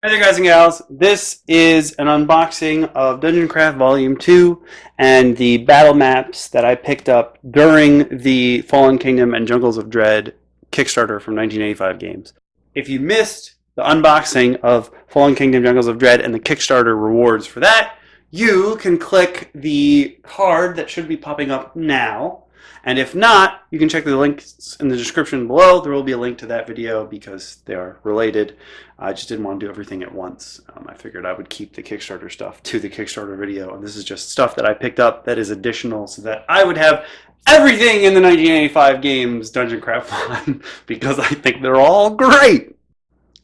Hi there guys and gals, this is an unboxing of Dungeon Craft Volume 2 and the battle maps that I picked up during the Fallen Kingdom and Jungles of Dread Kickstarter from 1985 games. If you missed the unboxing of Fallen Kingdom, Jungles of Dread and the Kickstarter rewards for that, you can click the card that should be popping up now. And if not, you can check the links in the description below. There will be a link to that video because they are related. I just didn't want to do everything at once. I figured I would keep the Kickstarter stuff to the Kickstarter video. And this is just stuff that I picked up that is additional so that I would have everything in the 1985 games Dungeon Craft line because I think they're all great.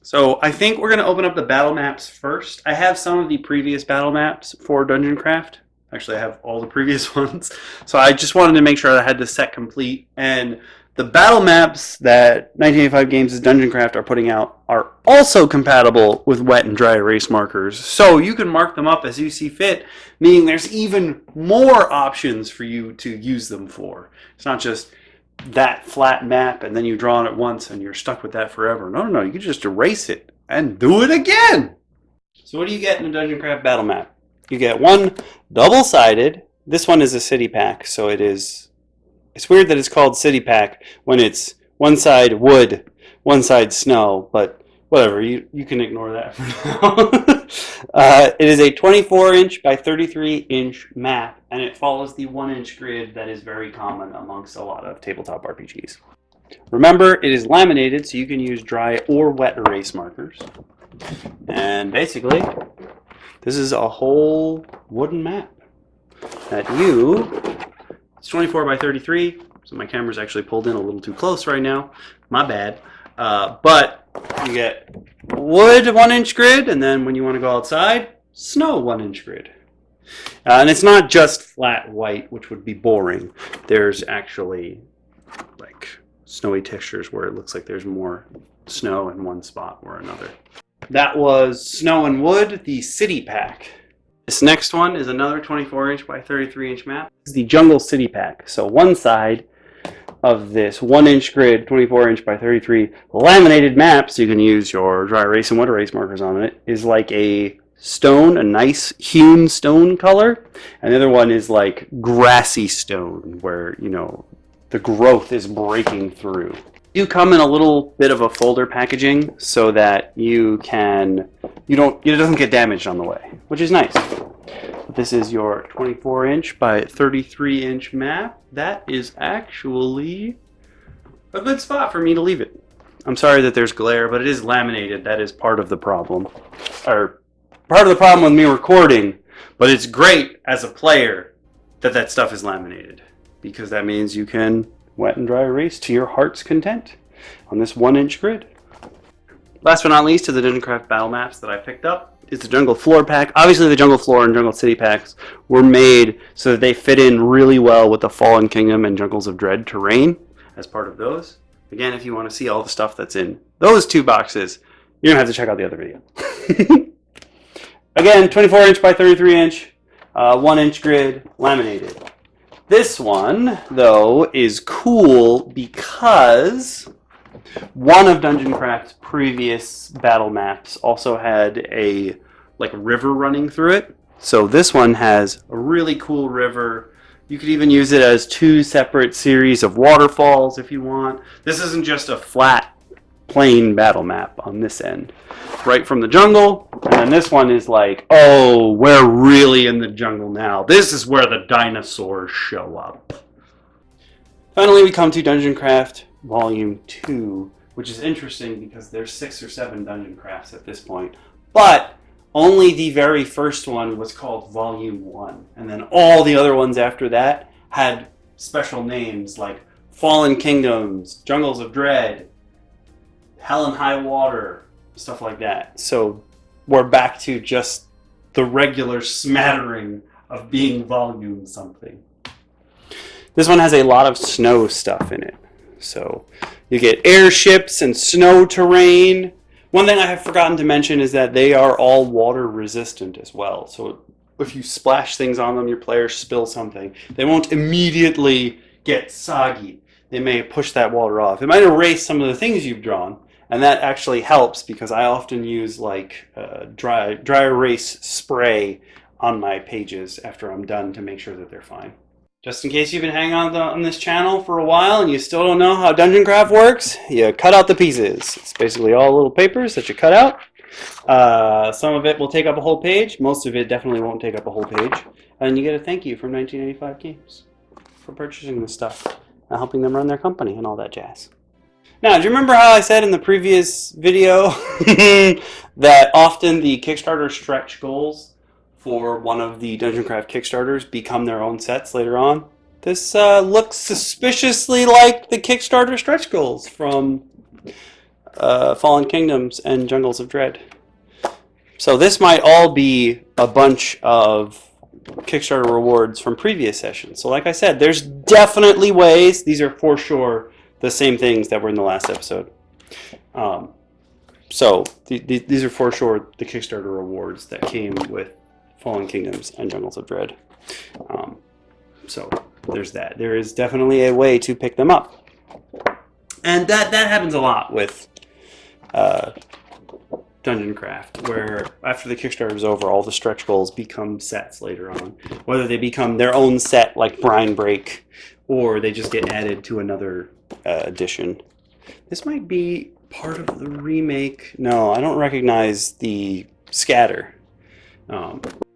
So I think we're going to open up the battle maps first. I have some of the previous battle maps for Dungeon Craft. Actually, I have all the previous ones. So I just wanted to make sure that I had the set complete. And the battle maps that 1985 Games' Dungeon Craft are putting out are also compatible with wet and dry erase markers. So you can mark them up as you see fit, meaning there's even more options for you to use them for. It's not just that flat map and then you draw on it once and you're stuck with that forever. No, you can just erase it and do it again. So what do you get in a Dungeon Craft battle map? You get one double-sided. This one is a city pack, so it's weird that it's called city pack when it's one side wood, one side snow, but whatever, you can ignore that for now. It is a 24-inch by 33-inch map, and it follows the 1-inch grid that is very common amongst a lot of tabletop RPGs. Remember, it is laminated, so you can use dry or wet erase markers. And basically, this is a whole wooden map that it's 24 by 33, so my camera's actually pulled in a little too close right now. My bad. But you get wood 1-inch grid, and then when you want to go outside, snow 1-inch grid. And it's not just flat white, which would be boring. There's actually like snowy textures where it looks like there's more snow in one spot or another. That was Snow and Wood, the City Pack. This next one is another 24-inch by 33-inch map. This is the Jungle City Pack. So one side of this 1-inch grid, 24-inch by 33 laminated map, so you can use your dry erase and wet erase markers on it, is like a stone, a nice hewn stone color. And the other one is like grassy stone where, the growth is breaking through. You come in a little bit of a folder packaging so that it doesn't get damaged on the way, which is nice. But this is your 24-inch by 33-inch map. That is actually a good spot for me to leave it. I'm sorry that there's glare, but it is laminated. That is part of the problem. Or part of the problem with me recording, but it's great as a player that stuff is laminated because that means you can wet and dry erase to your heart's content on this 1-inch grid. Last but not least, to the Dungeon Craft battle maps that I picked up is the Jungle Floor Pack. Obviously, the Jungle Floor and Jungle City packs were made so that they fit in really well with the Fallen Kingdom and Jungles of Dread terrain as part of those. Again, if you want to see all the stuff that's in those two boxes, you're going to have to check out the other video. Again, 24-inch by 33-inch, 1-inch grid, laminated. This one, though, is cool because one of Dungeon Craft's previous battle maps also had a river running through it. So this one has a really cool river. You could even use it as 2 separate series of waterfalls if you want. This isn't just a flat, plain battle map on this end. Right from the jungle, and then this one is like, oh, we're really in the jungle now. This is where the dinosaurs show up. Finally, we come to Dungeon Craft Volume 2, which is interesting because there's 6 or 7 Dungeon Crafts at this point. But only the very first one was called Volume 1. And then all the other ones after that had special names like Fallen Kingdoms, Jungles of Dread, Hell and High Water, stuff like that. So we're back to just the regular smattering of being volume something. This one has a lot of snow stuff in it. So you get airships and snow terrain. One thing I have forgotten to mention is that they are all water resistant as well. So if you splash things on them, your players spill something, they won't immediately get soggy. They may push that water off. It might erase some of the things you've drawn, And that actually helps because I often use like dry erase spray on my pages after I'm done to make sure that they're fine. Just in case you've been hanging on this channel for a while and you still don't know how Dungeon Craft works, you cut out the pieces. It's basically all little papers that you cut out. Some of it will take up a whole page. Most of it definitely won't take up a whole page. And you get a thank you from 1985 Games for purchasing this stuff and helping them run their company and all that jazz. Now, do you remember how I said in the previous video that often the Kickstarter stretch goals for one of the Dungeon Craft Kickstarters become their own sets later on? This looks suspiciously like the Kickstarter stretch goals from Fallen Kingdoms and Jungles of Dread. So this might all be a bunch of Kickstarter rewards from previous sessions. So like I said, there's definitely ways. These are for sure the same things that were in the last episode. So these are for sure the Kickstarter rewards that came with Fallen Kingdoms and Jungles of Dread. So there's that. There is definitely a way to pick them up. And that happens a lot with Dungeon Craft, where after the Kickstarter is over, all the stretch goals become sets later on. Whether they become their own set like Brine Break, or they just get added to another edition. This might be part of the remake. No, I don't recognize the scatter.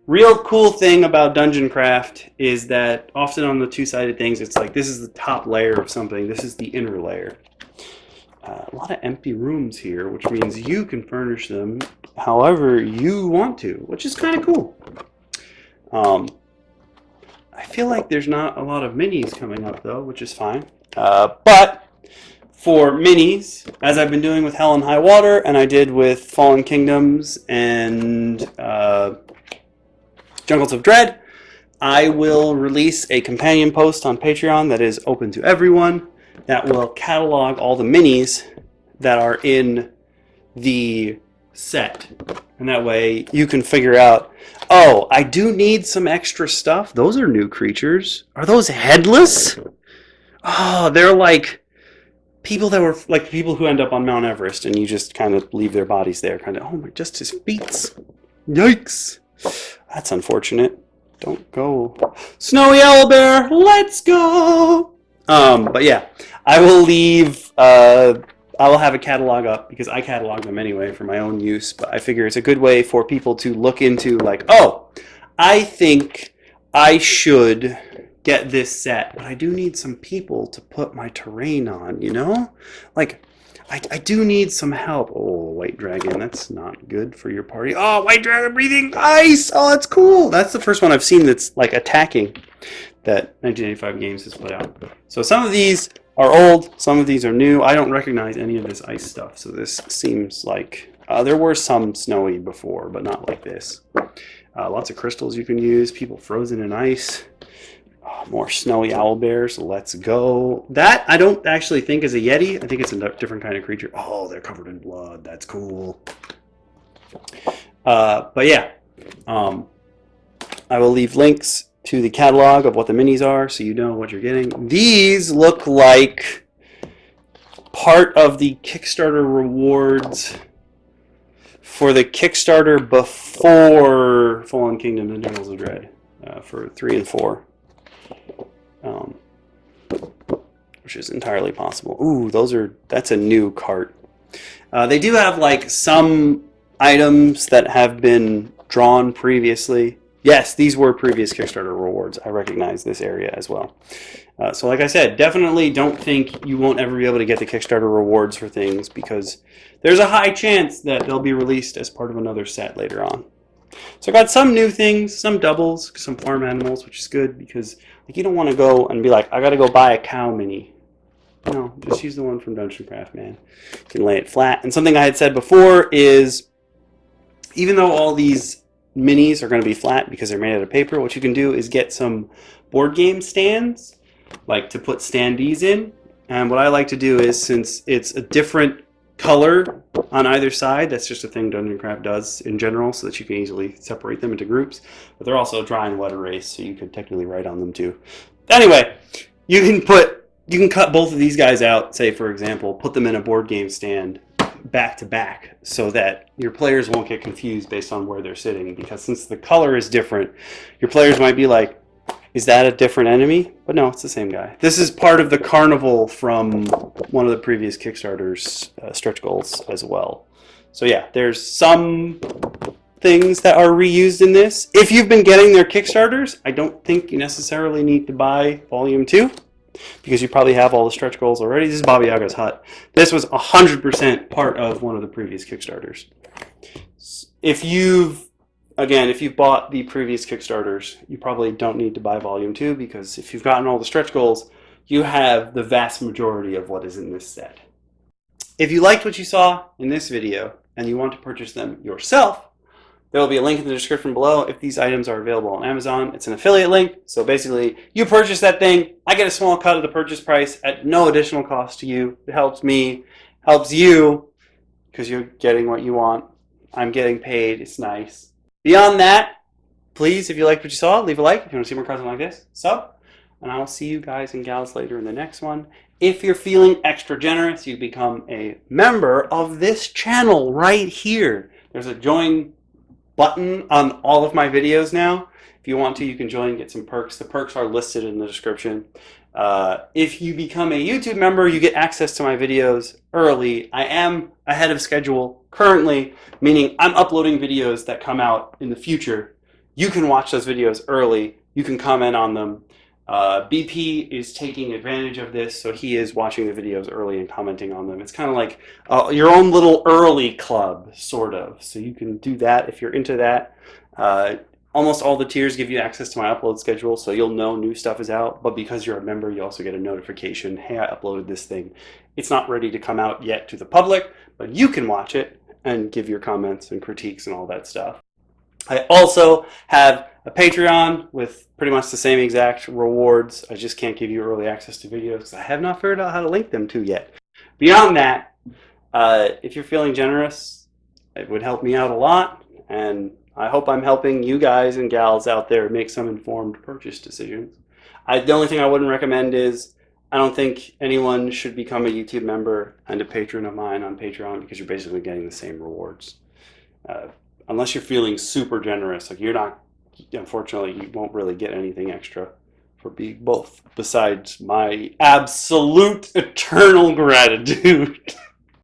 Real cool thing about Dungeon Craft is that often on the two-sided things, it's like this is the top layer of something, this is the inner layer. A lot of empty rooms here, which means you can furnish them however you want to, which is kind of cool. I feel like there's not a lot of minis coming up though, which is fine. But for minis, as I've been doing with Hell and High Water, and I did with Fallen Kingdoms and Jungles of Dread, I will release a companion post on Patreon that is open to everyone that will catalog all the minis that are in the set. And that way you can figure out, oh, I do need some extra stuff. Those are new creatures. Are those headless? Oh, they're like people that were like people who end up on Mount Everest and you just kind of leave their bodies there. Kind of, oh my, just his feet. Yikes. That's unfortunate. Don't go. Snowy Owlbear, let's go! But yeah, I will leave, I will have a catalog up because I catalog them anyway for my own use, but I figure it's a good way for people to look into like, oh, I think I should get this set, but I do need some people to put my terrain on, you know? Like, I do need some help. Oh, White Dragon, that's not good for your party. Oh, White Dragon breathing ice! Oh, that's cool! That's the first one I've seen that's like attacking that 1985 Games has put out. So some of these are old, some of these are new. I don't recognize any of this ice stuff, so this seems like... there were some snowy before, but not like this. Lots of crystals you can use, people frozen in ice. Oh, more snowy owlbears, let's go. That I don't actually think is a Yeti. I think it's a different kind of creature. Oh, they're covered in blood. That's cool. But yeah, I will leave links to the catalog of what the minis are so you know what you're getting. These look like part of the Kickstarter rewards for the Kickstarter before Fallen Kingdom and Jungles of Dread for 3 and 4. Which is entirely possible. Ooh, that's a new cart. They do have like some items that have been drawn previously. Yes, these were previous Kickstarter rewards. I recognize this area as well. So like I said, definitely don't think you won't ever be able to get the Kickstarter rewards for things because there's a high chance that they'll be released as part of another set later on. So I got some new things, some doubles, some farm animals, which is good because like you don't want to go and be like, I got to go buy a cow mini. No, just use the one from Dungeon Craft, man. You can lay it flat. And something I had said before is, even though all these minis are going to be flat because they're made out of paper, what you can do is get some board game stands, like to put standees in. And what I like to do is, since it's a different color on either side, that's just a thing Dungeon Craft does in general, so that you can easily separate them into groups. But they're also dry and wet erase, so you could technically write on them too. Anyway, you can cut both of these guys out, say for example, put them in a board game stand, back to back so that your players won't get confused based on where they're sitting, because since the color is different, your players might be like, is that a different enemy? But no, it's the same guy. This is part of the carnival from one of the previous Kickstarter's stretch goals as well. So yeah, there's some things that are reused in this. If you've been getting their Kickstarters, I don't think you necessarily need to buy Volume 2, because you probably have all the stretch goals already. This is Baba Yaga's hut. This was 100% part of one of the previous Kickstarters. If you've bought the previous Kickstarters, you probably don't need to buy Volume 2, because if you've gotten all the stretch goals, you have the vast majority of what is in this set. If you liked what you saw in this video and you want to purchase them yourself, there will be a link in the description below if these items are available on Amazon. It's an affiliate link, so basically you purchase that thing, I get a small cut of the purchase price at no additional cost to you. It helps me, helps you, because you're getting what you want. I'm getting paid, it's nice. Beyond that, please, if you liked what you saw, leave a like. If you want to see more content like this, sub. And I will see you guys and gals later in the next one. If you're feeling extra generous, you become a member of this channel right here. There's a join button on all of my videos now. If you want to, you can join and get some perks. The perks are listed in the description. If you become a YouTube member, you get access to my videos early. I am ahead of schedule currently, meaning I'm uploading videos that come out in the future. You can watch those videos early. You can comment on them. BP is taking advantage of this, so he is watching the videos early and commenting on them. It's kind of like your own little early club, sort of. So you can do that if you're into that. Almost all the tiers give you access to my upload schedule, so you'll know new stuff is out. But because you're a member, you also get a notification, hey, I uploaded this thing. It's not ready to come out yet to the public, but you can watch it and give your comments and critiques and all that stuff. I also have a Patreon with pretty much the same exact rewards. I just can't give you early access to videos because I have not figured out how to link them to yet. Beyond that, if you're feeling generous, it would help me out a lot, and I hope I'm helping you guys and gals out there make some informed purchase decisions. The only thing I wouldn't recommend is, I don't think anyone should become a YouTube member and a patron of mine on Patreon, because you're basically getting the same rewards. Unless you're feeling super generous, like you're not, unfortunately, you won't really get anything extra for being both, besides my absolute eternal gratitude.